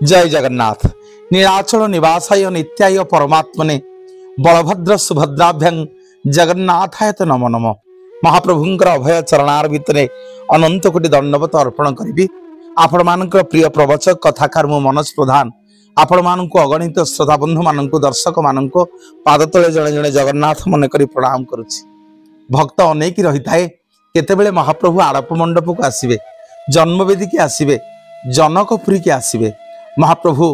जय जगन्नाथ। नीलाचल निवासाय नित्याय परमात्मने बलभद्र सुभद्राभ्यं जगन्नाथाय तो नमो नम। महाप्रभुंकर अभय चरणार भितरे अनंत कोटि दंडवत अर्पण करी आपण मानकर प्रिय प्रवचक कथाकार मु मनोज प्रधान आपण मानक अगणित श्रोता बंधु मानक दर्शक मानक पाद तले जड़े जड़े जगन्नाथ मन करी प्रणाम करुछि। भक्त अनेक रही थाए केतेबेले महाप्रभु आड़प मंडप को आसिबे, जन्मवेदी के आसिबे, जनकपुरी के आसिबे। महाप्रभु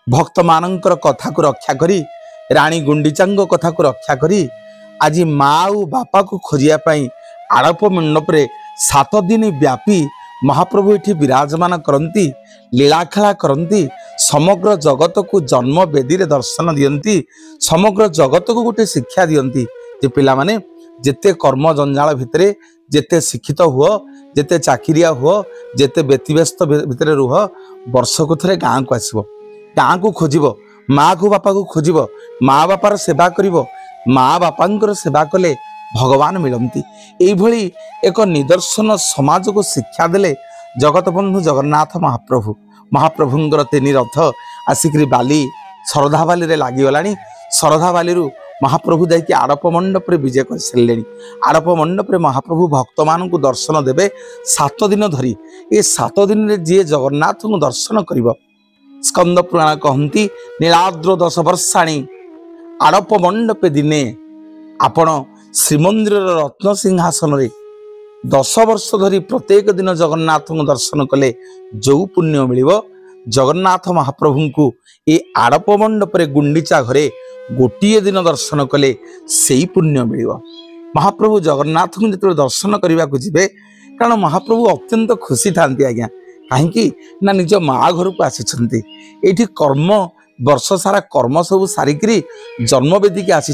भक्त मानकर कथा को रक्षा करी रानी गुंडीचांग कथा को रक्षा करी आज माँ और बापा को खोजिया पाई आड़प मंडप रे 7 दिन व्यापी महाप्रभु इठी विराजमान करती, लीलाखेला करती, समग्र जगत को जन्म वेदी रे दर्शन दियंती, समग्र जगत को गोटे शिक्षा दियंती जे पिला माने जेते कर्म जंजाल भितरे जेते शिक्षित हुआ, जेते चाकिरिया हुआ, जेते व्यतिव्यस्त भितरे रुह, वर्ष को थरे गाँ को आसब, गाँ को खोजब, माँ को बापा को खोजब, माँ बापार सेवा करिब, माँ बापांकर सेवा कले भगवान मिलती। एभली एक निदर्शन समाज को शिक्षा देले जगत बंधु जगन्नाथ महाप्रभु। महाप्रभुंकर 3 रथ आसिक बाली शरधा बाली रे लागिगलानी। शरधा बाली रु महाप्रभु जाकि आड़प मंडप रे विजय कर सारे। आड़प मंडप रे महाप्रभु भक्त मान को दर्शन देवे 7 दिन धरी। ये 7 दिन रे जी जगन्नाथ को दर्शन करिब स्कंद पुराण कहती नीलाद्र 10 वर्षाणी आड़प मंडपे दिने आपण श्रीमंदिर रत्न सिंहासन रे 10 वर्ष धरी प्रत्येक दिन जगन्नाथ को दर्शन कले जो पुण्य मिलिबो जगन्नाथ महाप्रभु को ये आड़प मंडप रे गुंडीचा घरे गोटे दिन दर्शन कले से पुण्य मिलिबो। महाप्रभु जगन्नाथ को जो दर्शन करने को जीवे कारण महाप्रभु अत्यंत खुशी था आज्ञा कहीं ना निज माँ घर को आसी एठी कर्म वर्ष सारा कर्म सब सारिकी जन्मवेदी के आसी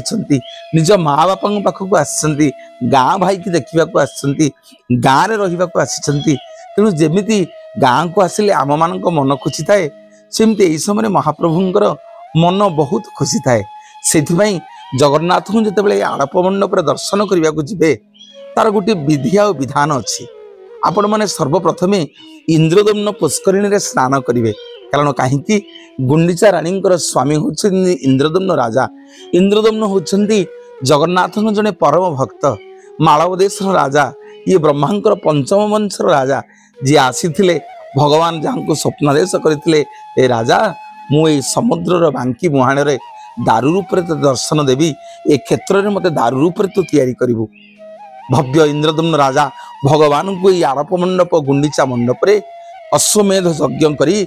निज माँ बापा पाखक आसी गाँ भाई की देखा आसी गाँव में रहा आसी तेणु जमी गाँ को आसिले आम मान मन खुशी थाए सेमती यही समय महाप्रभुंर मन बहुत खुशी थाए। से जगन्नाथ को जिते आड़प मंडप दर्शन करने को जीवे तार गोटे विधि आ विधान अच्छी। आपण मैंने सर्वप्रथमे इंद्रदम्न पुष्करिणी रे स्नान करेंगे कारण कहीं गुंडीचा रानी स्वामी होती इंद्रदम्न राजा। इंद्रदम्न होती जगन्नाथ जड़े परम भक्त मालवदेश राजा, ये ब्रह्मांकर पंचम वंशर राजा जी आसी भगवान जहाँ को स्वप्नादेश करते राजा मुझे समुद्र बांकी मुहाण रे दारू रूप से दर्शन देवी ए क्षेत्र में मते दारू रूप से तू तैयारी करिवु। भव्य इंद्रदम्न राजा भगवान को आड़प मंडप गुंडीचा मंडप रे अश्वमेध यज्ञ करी